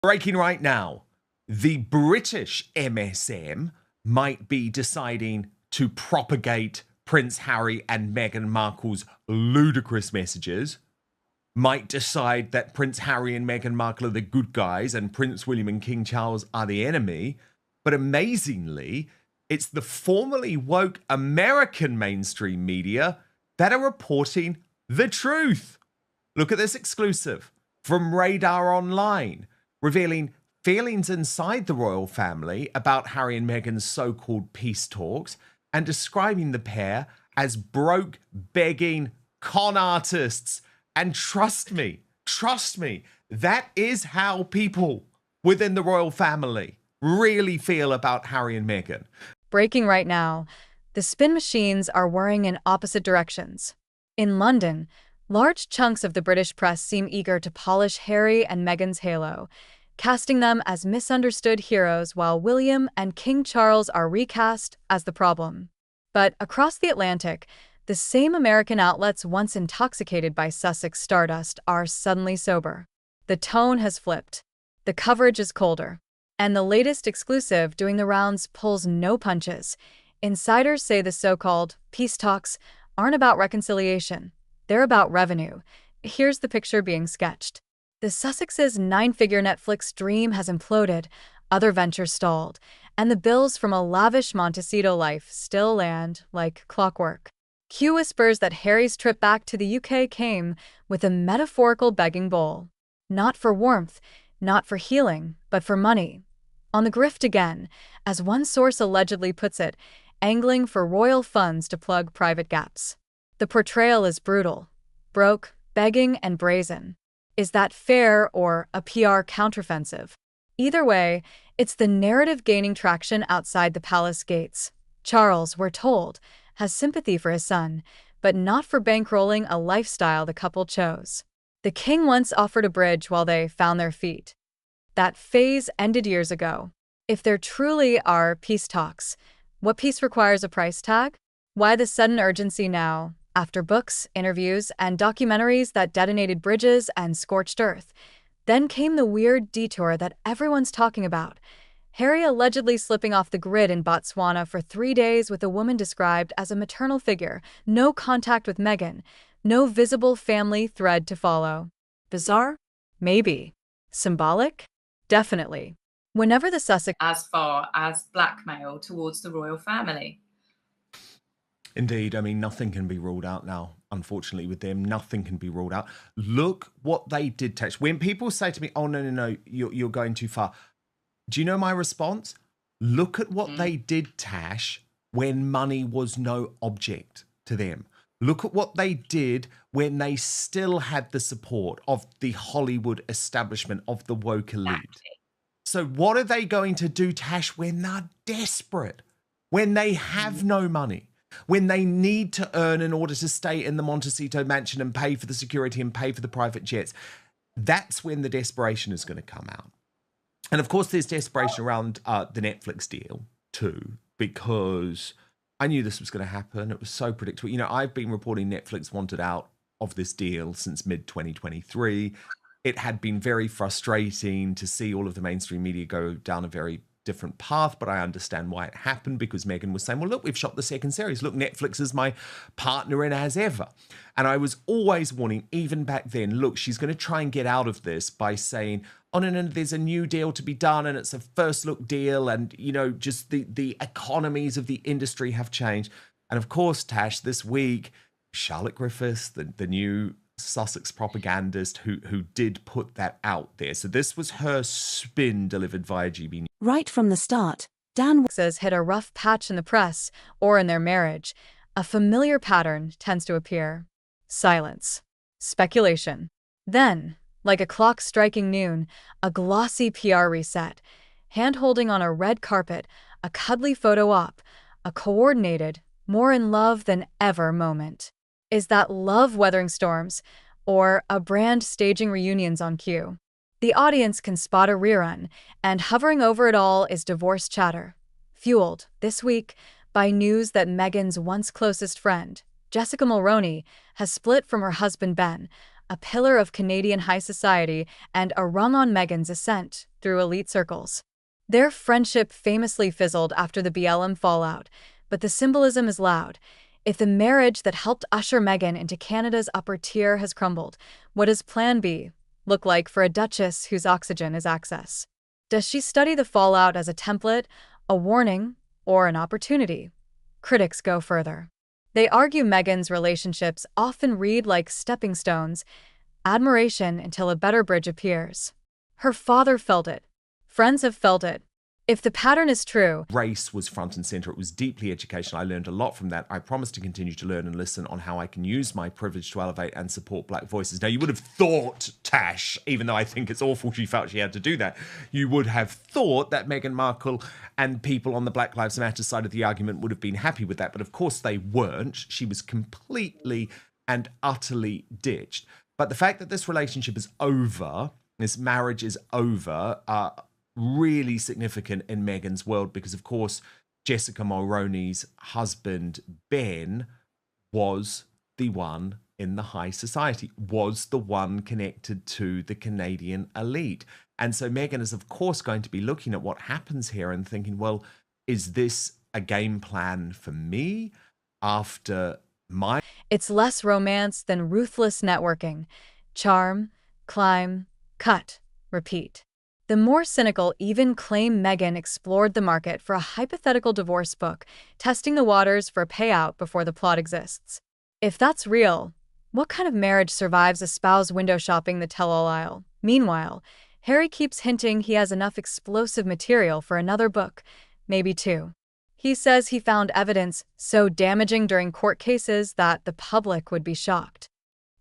Breaking right now, the British MSM might be deciding to propagate Prince Harry and Meghan Markle's ludicrous messages, might decide that Prince Harry and Meghan Markle are the good guys and Prince William and King Charles are the enemy. But amazingly, it's the formerly woke American mainstream media that are reporting the truth. Look at this exclusive from Radar Online, revealing feelings inside the royal family about Harry and Meghan's so-called peace talks and describing the pair as broke, begging con artists. And trust me, that is how people within the royal family really feel about Harry and Meghan. Breaking right now, the spin machines are whirring in opposite directions. In London, large chunks of the British press seem eager to polish Harry and Meghan's halo, casting them as misunderstood heroes while William and King Charles are recast as the problem. But across the Atlantic, the same American outlets once intoxicated by Sussex stardust are suddenly sober. The tone has flipped. The coverage is colder. And the latest exclusive doing the rounds pulls no punches. Insiders say the so-called peace talks aren't about reconciliation. They're about revenue. Here's the picture being sketched. The Sussex's 9-figure Netflix dream has imploded, other ventures stalled, and the bills from a lavish Montecito life still land like clockwork. Q whispers that Harry's trip back to the UK came with a metaphorical begging bowl. Not for warmth, not for healing, but for money. On the grift again, as one source allegedly puts it, angling for royal funds to plug private gaps. The portrayal is brutal, broke, begging, and brazen. Is that fair or a PR counteroffensive? Either way, it's the narrative gaining traction outside the palace gates. Charles, we're told, has sympathy for his son, but not for bankrolling a lifestyle the couple chose. The king once offered a bridge while they found their feet. That phase ended years ago. If there truly are peace talks, what peace requires a price tag? Why the sudden urgency now, after books, interviews, and documentaries that detonated bridges and scorched earth? Then came the weird detour that everyone's talking about. Harry allegedly slipping off the grid in Botswana for 3 days with a woman described as a maternal figure, no contact with Meghan, no visible family thread to follow. Bizarre? Maybe. Symbolic? Definitely. Whenever the Sussex as far as blackmail towards the royal family. Indeed, I mean, nothing can be ruled out now. Unfortunately, with them, nothing can be ruled out. Look what they did, Tesh. When people say to me, oh, no, you're going too far. Do you know my response? Look at what they did, Tash, when money was no object to them. Look at what they did when they still had the support of the Hollywood establishment, of the woke elite. Exactly. So what are they going to do, Tash, when they're desperate, when they have no money, when they need to earn in order to stay in the Montecito mansion and pay for the security and pay for the private jets? That's when the desperation is going to come out. And of course, there's desperation around the Netflix deal too, because I knew this was going to happen. It was so predictable. You know, I've been reporting Netflix wanted out of this deal since mid-2023. It had been very frustrating to see all of the mainstream media go down a very different path, but I understand why it happened, because Meghan was saying, well, look, we've shot the second series. Look, Netflix is my partner in as ever. And I was always warning, even back then, look, she's going to try and get out of this by saying, oh, no, there's a new deal to be done and it's a first look deal. And, you know, just the economies of the industry have changed. And of course, Tash, this week, Charlotte Griffiths, the new Sussex propagandist who did put that out there. So this was her spin delivered via GB News. Right from the start, Dan says hit a rough patch in the press or in their marriage. A familiar pattern tends to appear. Silence. Speculation. Then, like a clock striking noon, a glossy PR reset. Hand-holding on a red carpet, a cuddly photo op, a coordinated, more in love than ever moment. Is that love weathering storms, or a brand staging reunions on cue? The audience can spot a rerun, and hovering over it all is divorce chatter, fueled, this week, by news that Meghan's once closest friend, Jessica Mulroney, has split from her husband Ben, a pillar of Canadian high society and a rung on Meghan's ascent through elite circles. Their friendship famously fizzled after the BLM fallout, but the symbolism is loud. If the marriage that helped usher Meghan into Canada's upper tier has crumbled, what does Plan B look like for a duchess whose oxygen is access? Does she study the fallout as a template, a warning, or an opportunity? Critics go further. They argue Meghan's relationships often read like stepping stones, admiration until a better bridge appears. Her father felt it. Friends have felt it. If the pattern is true, Race was front and center. It was deeply educational. I learned a lot from that. I promise to continue to learn and listen on how I can use my privilege to elevate and support Black voices. Now, you would have thought, Tash, even though I think it's awful she felt she had to do that, you would have thought that Meghan Markle and people on the Black Lives Matter side of the argument would have been happy with that. But of course they weren't. She was completely and utterly ditched. But the fact that this relationship is over, this marriage is over, really significant in Meghan's world because, of course, Jessica Mulroney's husband, Ben, was the one in the high society, was the one connected to the Canadian elite. And so Meghan is, of course, going to be looking at what happens here and thinking, well, is this a game plan for me after my... it's less romance than ruthless networking. Charm, climb, cut, repeat. The more cynical even claim Meghan explored the market for a hypothetical divorce book, testing the waters for a payout before the plot exists. If that's real, what kind of marriage survives a spouse window shopping the tell-all aisle? Meanwhile, Harry keeps hinting he has enough explosive material for another book, maybe two. He says he found evidence so damaging during court cases that the public would be shocked.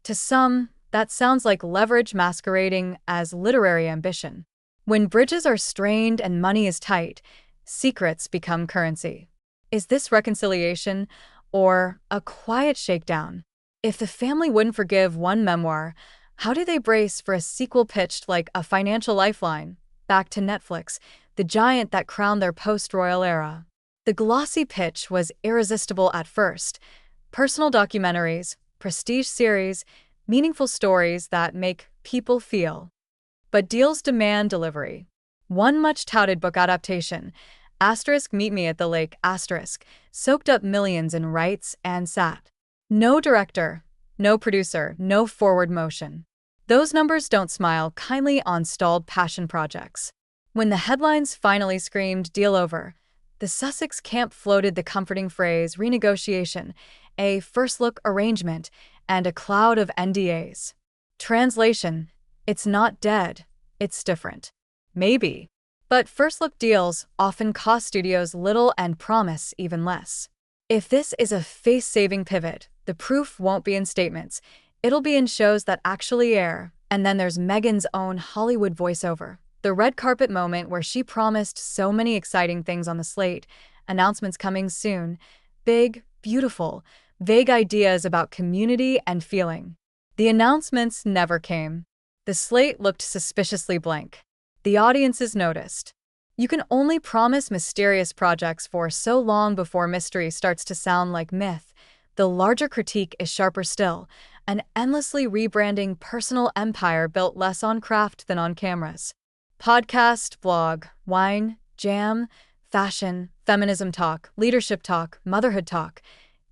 To some, that sounds like leverage masquerading as literary ambition. When bridges are strained and money is tight, secrets become currency. Is this reconciliation or a quiet shakedown? If the family wouldn't forgive one memoir, how do they brace for a sequel pitched like a financial lifeline? Back to Netflix, the giant that crowned their post-royal era. The glossy pitch was irresistible at first. Personal documentaries, prestige series, meaningful stories that make people feel. But deals demand delivery. One much-touted book adaptation, Meet Me at the Lake, soaked up millions in rights and sat. No director, no producer, no forward motion. Those numbers don't smile kindly on stalled passion projects. When the headlines finally screamed deal over, the Sussex camp floated the comforting phrase renegotiation, a first-look arrangement, and a cloud of NDAs. Translation: it's not dead, it's different. Maybe. But first-look deals often cost studios little and promise even less. If this is a face-saving pivot, the proof won't be in statements. It'll be in shows that actually air. And then there's Meghan's own Hollywood voiceover. The red carpet moment where she promised so many exciting things on the slate, announcements coming soon, big, beautiful, vague ideas about community and feeling. The announcements never came. The slate looked suspiciously blank. The audiences noticed. You can only promise mysterious projects for so long before mystery starts to sound like myth. The larger critique is sharper still, an endlessly rebranding personal empire built less on craft than on cameras. Podcast, blog, wine, jam, fashion, feminism talk, leadership talk, motherhood talk,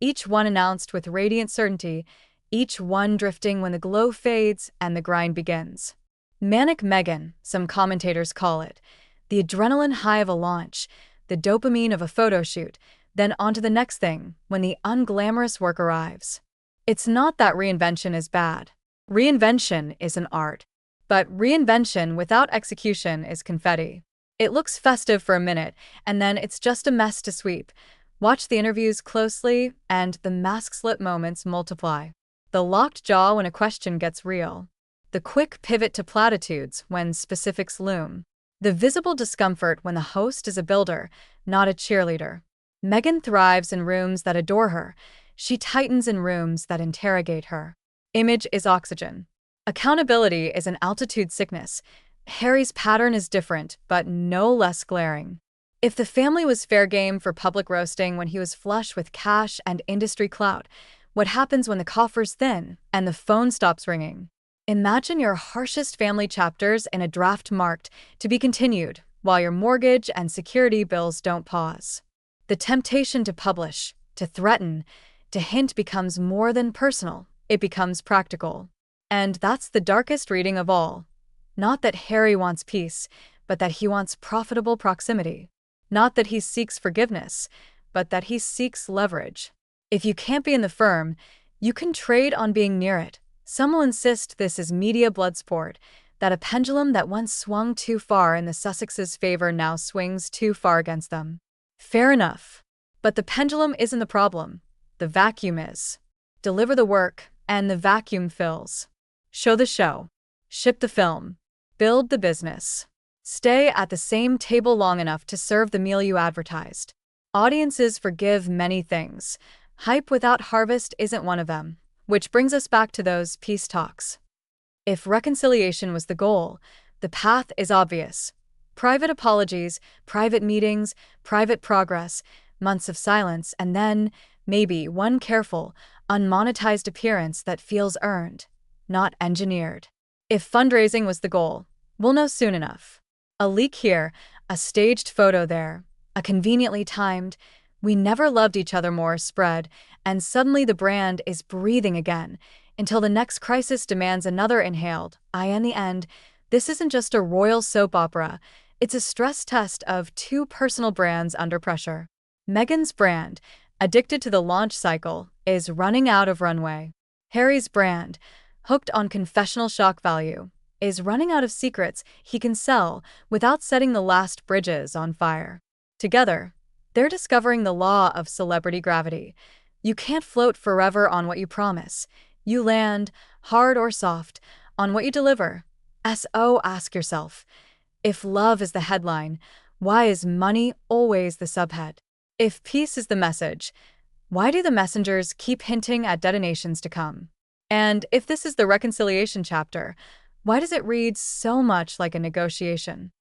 each one announced with radiant certainty, each one drifting when the glow fades and the grind begins. Manic Meghan, some commentators call it, the adrenaline high of a launch, the dopamine of a photo shoot, then on to the next thing when the unglamorous work arrives. It's not that reinvention is bad. Reinvention is an art. But reinvention without execution is confetti. It looks festive for a minute, and then it's just a mess to sweep. Watch the interviews closely, and the mask-slip moments multiply. The locked jaw when a question gets real. The quick pivot to platitudes when specifics loom. The visible discomfort when the host is a builder, not a cheerleader. Meghan thrives in rooms that adore her. She tightens in rooms that interrogate her. Image is oxygen. Accountability is an altitude sickness. Harry's pattern is different, but no less glaring. If the family was fair game for public roasting when he was flush with cash and industry clout, what happens when the coffers thin and the phone stops ringing? Imagine your harshest family chapters in a draft marked to be continued, while your mortgage and security bills don't pause. The temptation to publish, to threaten, to hint becomes more than personal, it becomes practical. And that's the darkest reading of all. Not that Harry wants peace, but that he wants profitable proximity. Not that he seeks forgiveness, but that he seeks leverage. If you can't be in the firm, you can trade on being near it. Some will insist this is media bloodsport, that a pendulum that once swung too far in the Sussexes' favor now swings too far against them. Fair enough. But the pendulum isn't the problem. The vacuum is. Deliver the work, and the vacuum fills. Show the show. Ship the film. Build the business. Stay at the same table long enough to serve the meal you advertised. Audiences forgive many things. Hype without harvest isn't one of them. Which brings us back to those peace talks. If reconciliation was the goal, the path is obvious. Private apologies, private meetings, private progress, months of silence, and then, maybe, one careful, unmonetized appearance that feels earned, not engineered. If fundraising was the goal, we'll know soon enough. A leak here, a staged photo there, a conveniently timed, "we never loved each other more" spread, and suddenly the brand is breathing again, until the next crisis demands another inhaled. In the end, this isn't just a royal soap opera, it's a stress test of two personal brands under pressure. Meghan's brand, addicted to the launch cycle, is running out of runway. Harry's brand, hooked on confessional shock value, is running out of secrets he can sell without setting the last bridges on fire. Together, they're discovering the law of celebrity gravity. You can't float forever on what you promise. You land, hard or soft, on what you deliver. So ask yourself, if love is the headline, why is money always the subhead? If peace is the message, why do the messengers keep hinting at detonations to come? And if this is the reconciliation chapter, why does it read so much like a negotiation?